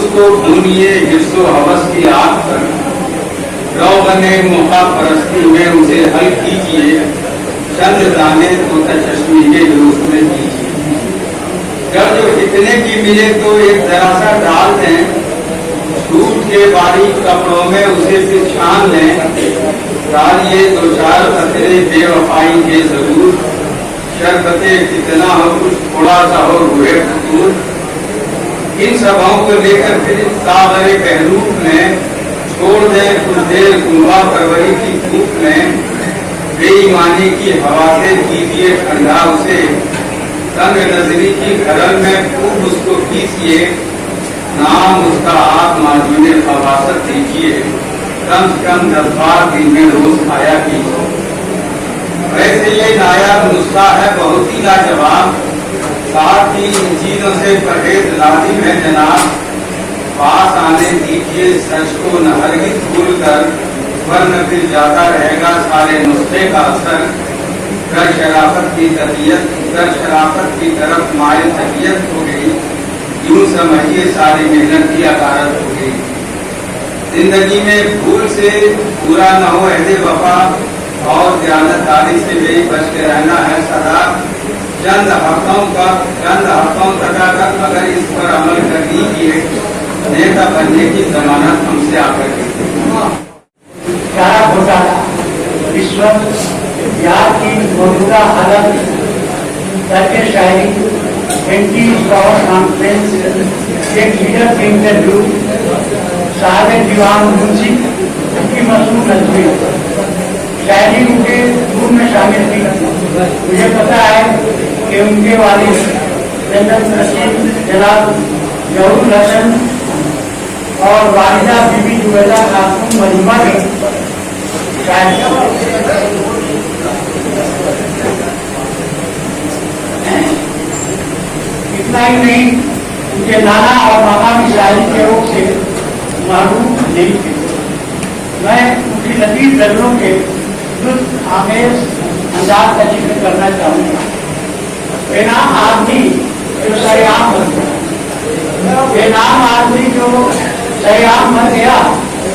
उसको भूनिए हिस्सो हवस की आग पर, रौगने मौका परस्ती में उसे हल कीजिए, चंद दाने तो चश्मी के दोस्त में कीजिए। जब जो इतने की मिले तो एक जरा सा डाल दें, सूट के बारीक कपड़ों में उसे फिर छान लें, डालिए दो चार कतरे बेवफाई के जरूर, शरबते कितना हो कुछ थोड़ा सा हो रूहे फतूर। इन सभाओं को लेकर फिर सागरे बहरूप में छोड़ दें कुछ देर गुंबा फरवरी की धूप में, बेईमानी की हवा से कीजिए ठंडा उसे, तंग नजरी की घरल में खूब उसको कीजिए, नाम उसका आप माजूने खवासत दीजिए, कम से कम 10 बार दिन में रोज आया कीजिए। वैसे ये नायाब नुस्खा है बहुत ही लाजवाब, साथ ही इन चीजों से परहेज लाजिम है जनाब। पास आने दीजिए सच को न हरगिज भूल कर, वरना फिर जाता रहेगा सारे नुस्खे का असर। कर शराफत की तरफ मायल तबीयत हो गई, यूं समझिए सारी मेहनत की अकारत हो गई। जिंदगी में भूल से पूरा न हो अहदे वफा, और ज़ियादतदारी से भी बच के रहना है सदा। चंद हफ्तों तक अगर इस पर अमल कर लीजिए, नेता बनने की जमानत हमसे आकर चारा घोटाला, रिश्वत, बिहार की मौजूदा हालत, करके शायरी, एंटी पावर कॉन्फ्रेंस, एक लीडर के इंटरव्यू, साहब दीवान मुंशी की मशहूर नजमें, शायरी उनके रूप में शामिल थी। मुझे पता है कि उनके वालिद जन्नत नसीब जनाब जहूर हसन और वालिदा बीबी जुबैदा खातून मजमा ने इतना ही नहीं, उनके नाना और मामा की शायरी के रोग से महरूम नहीं थे। मैं उनकी लतीफ नजरों के लुत्फ आमेज अंदाज का जिक्र करना चाहूँगा। बेनाम आदमी जो सरेआम बन गया, बेनाम आदमी जो सरेआम बन गया,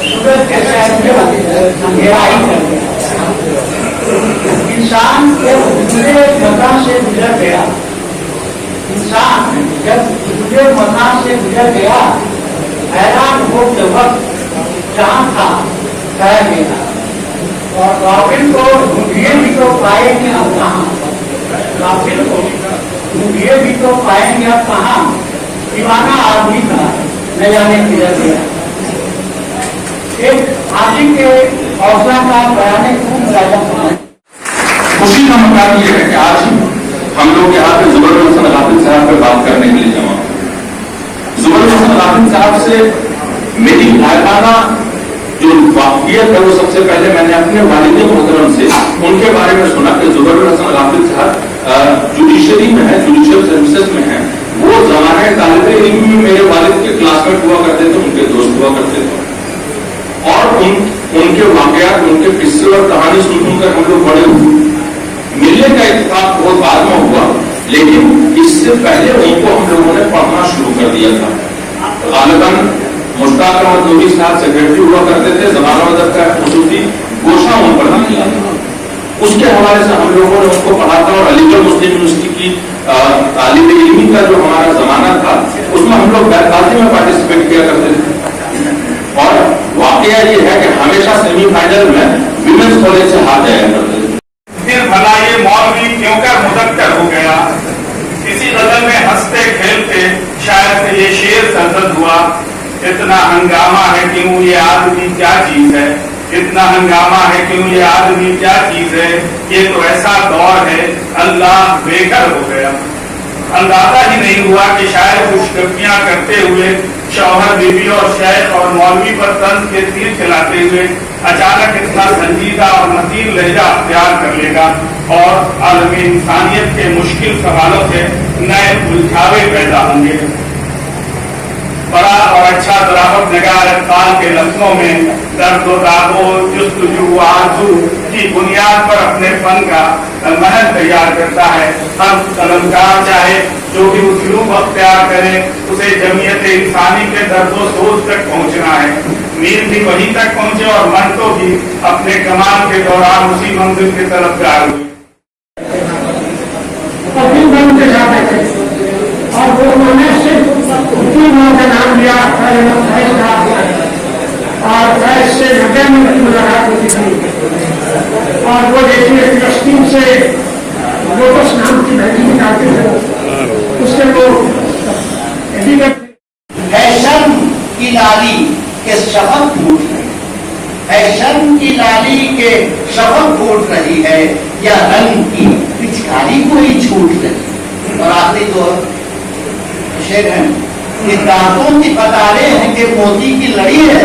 सूरज के शहर में अंधेरा ही कर गया। इंसान जब दूसरे मकान से गुजर गया, इंसान जब दूसरे मकान से गुजर गया, हैरान हो के वक्त जहाँ था कह गया, और गाफिल को ढूंढिए भी तो पाएंगे अब कहाँ, गाफिल को ढूंढिए भी तो पाएंगे अब कहाँ, दीवाना आदमी का न जाने किधर गया। एक आशिक के हौसला का बयान खूब लाजवाब। खुशी का मकान ये है कि आज हम लोग यहाँ पे जुबैर हसन गाफिल साहब पे बात करने के लिए जमा। जुबैर हसन गाफिल साहब से मेरी भाईवाना जो वाकियत है वो सबसे पहले मैंने अपने वालिद मोहतरम से उनके बारे में सुना कि जुबैर हसन गाफिल साहब जुडिशरी में है, जुडिशियल सर्विसेज में है। वो जमाने तालिब इल्म में मेरे वालिद के क्लासमेट हुआ करते थे, उनके दोस्त हुआ करते थे, और उनके वाकयात, उनके किस्से और कहानी सुनकर हम लोग बड़े हुए। मिलने का इत्तेफाक बहुत बाद में हुआ, लेकिन इससे पहले उनको हम लोगों ने पढ़ना शुरू कर दिया था। गालिबन मुश्ताक अहमद नूरी साहब सेक्रेटरी हुआ करते थे, ज़माना अदब का खुसूसी गोशा उन पर किया। उसके हवाले से हम लोगों ने उनको पढ़ा था, और अलीगढ़ मुस्लिम यूनिवर्सिटी की तालिब इल्मी का जो हमारा जमाना था उसमें हम लोग बैकाजी में पार्टिसिपेट किया करते थे। और वाकया ये है कि हमेशा सेमीफाइनल में विमेंस कॉलेज से हार जाया करते थे। फिर भला ये मौलवी क्यों कर मुदक्कर हो गया, इसी गजल में हंसते खेलते शायद से ये शेर सरजद हुआ। इतना हंगामा है क्यों ये आदमी क्या चीज है, इतना हंगामा है क्यों ये आदमी क्या चीज है, ये तो ऐसा दौर है अल्लाह बेघर हो गया। अंदाजा ही नहीं हुआ कि शायद खुशगपियां करते हुए शौहर बीवी और शेख और मौलवी पर तंज के तीर चलाते हुए अचानक इतना संजीदा और मतीन लहजा अख्तियार कर लेगा, और आलमी इंसानियत के मुश्किल सवालों से नए उलझावे पैदा होंगे। बड़ा और अच्छा ज़राफ़त नगार अक़बाल के लफ्ज़ों में दर्द व दागो जुस्तजू आरज़ू की बुनियाद पर अपने फन का महल तैयार करता है। हर कलमकार चाहे जो भी उसलूब अख्तियार करे, उसे जमीयत इंसानी के दर्दो सोच तक पहुंचना है। नींद भी वहीं तक पहुंचे और मन तो भी अपने कमाल के दौरान उसी मंजिल की तरफ गाड़ हुई। और वो उन्होंने सिर्फ उसी का नाम लिया और फैज से 90 मिनट मुलाकात होती थी। और वो देखिए फिलिस्तीन से लोटस नाम की लड़की निकालते थे, उससे वो फैशन की लाली के शपथ फूट रही, फैशन की लाली के शपथ फूट रही है या रंग की पिचकारी को ही छूट रही। और आखिरी तो शेर है कि दांतों की कतारें हैं कि मोती की लड़ी है,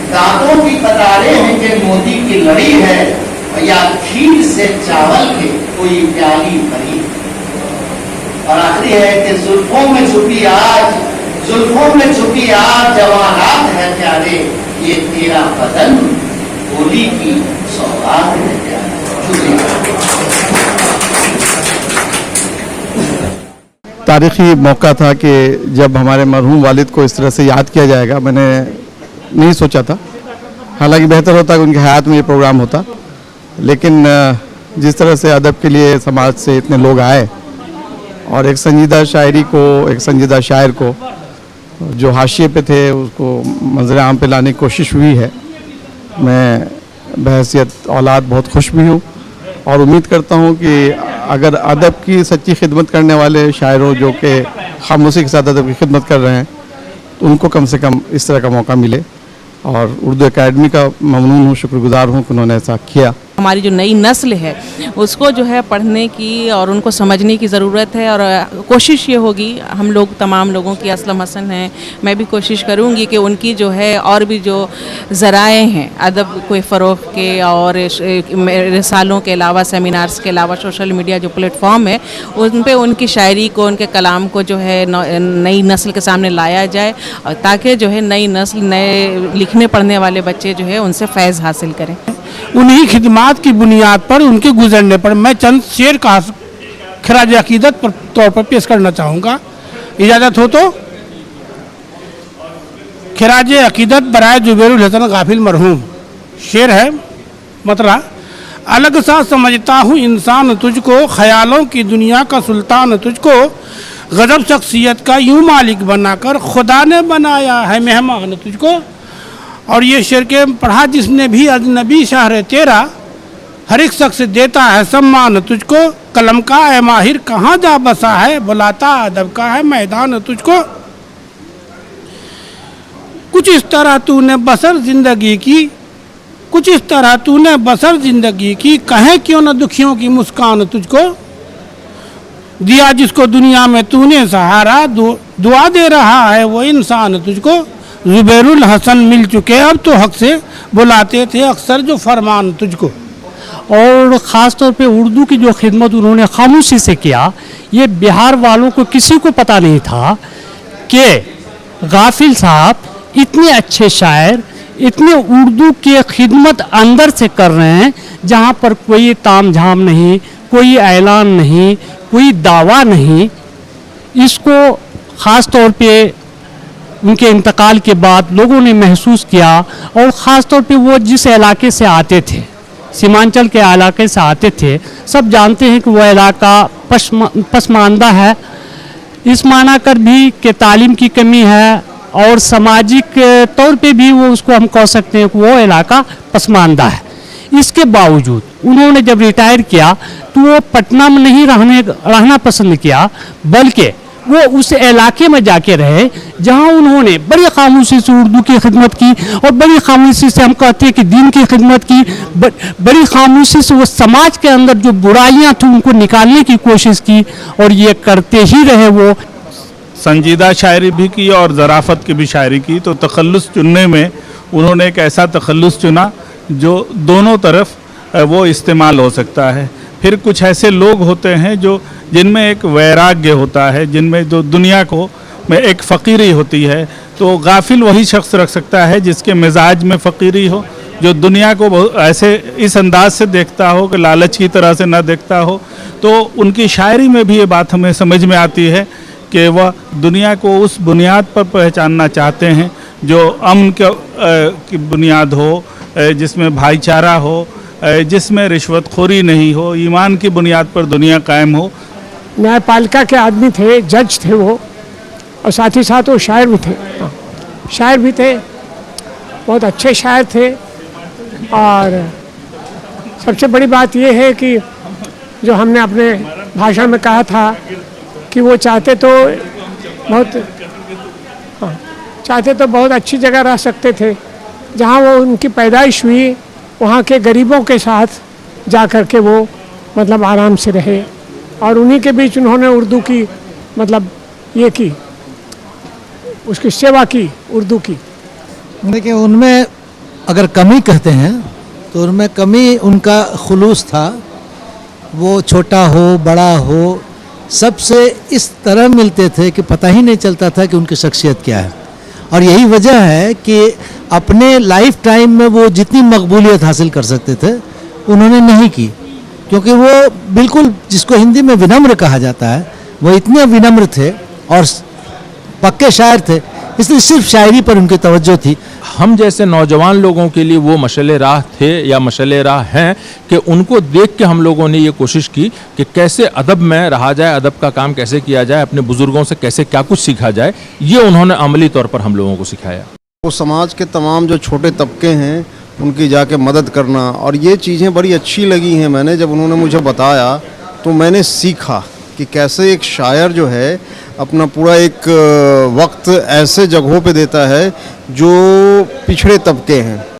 दांतों की कतारें हैं कि मोती की लड़ी है, या खीर से चावल के कोई प्याली भरी। और आखिरी है कि जुल्फों में छुपी आज, जुल्फों में छुपी आज जवानात है प्यारे, ये तेरा बदन होली की सौगात है प्यारे। तारीखी मौका था कि जब हमारे मरहूम वालिद को इस तरह से याद किया जाएगा, मैंने नहीं सोचा था। हालांकि बेहतर होता कि उनकी हयात में ये प्रोग्राम होता, लेकिन जिस तरह से अदब के लिए समाज से इतने लोग आए और एक संजीदा शायरी को, एक संजीदा शायर को जो हाशिए पे थे उसको मंजर आम पे लाने की कोशिश हुई है। मैं बहैसियत औलाद बहुत खुश भी हूँ और उम्मीद करता हूँ कि अगर अदब की सच्ची खिदमत करने वाले शायरों जो कि खामोशी के साथ अदब की खिदमत कर रहे हैं, तो उनको कम से कम इस तरह का मौका मिले। और उर्दू एकेडमी का ममनून हूँ, शुक्रगुजार हूँ कि उन्होंने ऐसा किया। हमारी जो नई नस्ल है उसको जो है पढ़ने की और उनको समझने की ज़रूरत है। और कोशिश ये होगी, हम लोग तमाम लोगों की, असलम हसन हैं, मैं भी कोशिश करूँगी कि उनकी जो है और भी जो ज़राए हैं अदब को फ़रोग़ के और रिसालों के अलावा, सेमिनार्स के अलावा, सोशल मीडिया जो प्लेटफॉर्म है उन पे उनकी शायरी को, उनके कलाम को जो है नई नस्ल के सामने लाया जाए, ताकि जो है नई नस्ल, नए लिखने पढ़ने वाले बच्चे जो है उनसे फैज़ हासिल करें। उन्हीं खिदमात की बुनियाद पर, उनके गुजरने पर मैं चंद शेर का खराज अकीदत पर तौर पर पेश करना चाहूँगा, इजाज़त हो तो। खराज अकीदत बराए जुबैरुल हसन गाफिल मरहूम। शेर है मतला, अलग सा समझता हूँ इंसान तुझको, ख्यालों की दुनिया का सुल्तान तुझको, गजब शख्सियत का यूं मालिक बनाकर खुदा ने बनाया है मेहमान तुझको। और ये शेर के पढ़ा, जिसने भी अजनबी शहर तेरा, हर एक शख्स देता है सम्मान तुझको, कलम का है माहिर कहाँ जा बसा है, बुलाता अदब का है मैदान तुझको। कुछ इस तरह तूने बसर जिंदगी की, कुछ इस तरह तूने बसर जिंदगी की, कहे क्यों न दुखियों की मुस्कान तुझको। दिया जिसको दुनिया में तूने सहारा, दुआ दे रहा है वो इंसान तुझको। जुबैरुल हसन मिल चुके, अब तो हक से बुलाते थे अक्सर जो फरमान तुझको। और ख़ास तौर पे उर्दू की जो खिदमत उन्होंने खामोशी से किया, ये बिहार वालों को किसी को पता नहीं था कि गाफिल साहब इतने अच्छे शायर, इतने उर्दू की खिदमत अंदर से कर रहे हैं, जहाँ पर कोई ताम झाम नहीं, कोई ऐलान नहीं, कोई दावा नहीं। इसको ख़ास तौर पे उनके इंतकाल के बाद लोगों ने महसूस किया। और ख़ास तौर पे वो जिस इलाके से आते थे, सीमांचल के इलाके से आते थे, सब जानते हैं कि वह इलाका पसमानदा है, इस माना कर भी कि तालीम की कमी है और सामाजिक तौर पे भी वो उसको हम कह सकते हैं कि वो इलाका पसमानदा है। इसके बावजूद उन्होंने जब रिटायर किया तो वो पटना में नहीं रहना पसंद किया, बल्कि वो उस इलाके में जाके रहे जहां उन्होंने बड़ी खामोशी से उर्दू की खिदमत की और बड़ी खामोशी से हम कहते हैं कि दीन की खिदमत की, बड़ी खामोशी से वो समाज के अंदर जो बुराइयां थी उनको निकालने की कोशिश की और ये करते ही रहे। वो संजीदा शायरी भी की और ज़राफ़त की भी शायरी की, तो तखल्लुस चुनने में उन्होंने एक ऐसा तखल्लुस चुना जो दोनों तरफ वो इस्तेमाल हो सकता है। फिर कुछ ऐसे लोग होते हैं जो जिनमें एक वैराग्य होता है, जिनमें जो दुनिया को में एक फ़कीरी होती है, तो गाफिल वही शख्स रख सकता है जिसके मिजाज में फ़कीरी हो, जो दुनिया को ऐसे इस अंदाज से देखता हो कि लालच की तरह से न देखता हो, तो उनकी शायरी में भी ये बात हमें समझ में आती है कि वह दुनिया को उस बुनियाद पर पहचानना चाहते हैं जो अमन की बुनियाद हो, जिसमें भाईचारा हो, जिसमें रिश्वतखोरी नहीं हो, ईमान की बुनियाद पर दुनिया कायम हो। न्यायपालिका के आदमी थे, जज थे वो, और साथ ही साथ वो शायर भी थे। शायर भी थे, बहुत अच्छे शायर थे। और सबसे बड़ी बात ये है कि जो हमने अपने भाषण में कहा था कि वो चाहते तो बहुत अच्छी जगह रह सकते थे, जहाँ वो उनकी पैदाइश हुई वहाँ के गरीबों के साथ जा कर के वो मतलब आराम से रहे, और उन्हीं के बीच उन्होंने उर्दू की मतलब ये की, उसकी सेवा की, उर्दू की। देखिए, उनमें अगर कमी कहते हैं तो उनमें कमी उनका खुलूस था। वो छोटा हो बड़ा हो सबसे इस तरह मिलते थे कि पता ही नहीं चलता था कि उनकी शख्सियत क्या है। और यही वजह है कि अपने लाइफ टाइम में वो जितनी मकबूलियत हासिल कर सकते थे उन्होंने नहीं की, क्योंकि वो बिल्कुल, जिसको हिंदी में विनम्र कहा जाता है, वो इतने विनम्र थे और पक्के शायर थे, इसलिए सिर्फ शायरी पर उनकी तवज्जो थी। हम जैसे नौजवान लोगों के लिए वो मशले राह थे या मशले राह हैं कि उनको देख के हम लोगों ने ये कोशिश की कि कैसे अदब में रहा जाए, अदब का काम कैसे किया जाए, अपने बुजुर्गों से कैसे क्या कुछ सीखा जाए, ये उन्होंने अमली तौर पर हम लोगों को सिखाया। वो समाज के तमाम जो छोटे तबके हैं उनकी जाके मदद करना, और ये चीज़ें बड़ी अच्छी लगी हैं। मैंने जब उन्होंने मुझे बताया तो मैंने सीखा कि कैसे एक शायर जो है अपना पूरा एक वक्त ऐसे जगहों पे देता है जो पिछड़े तबके हैं।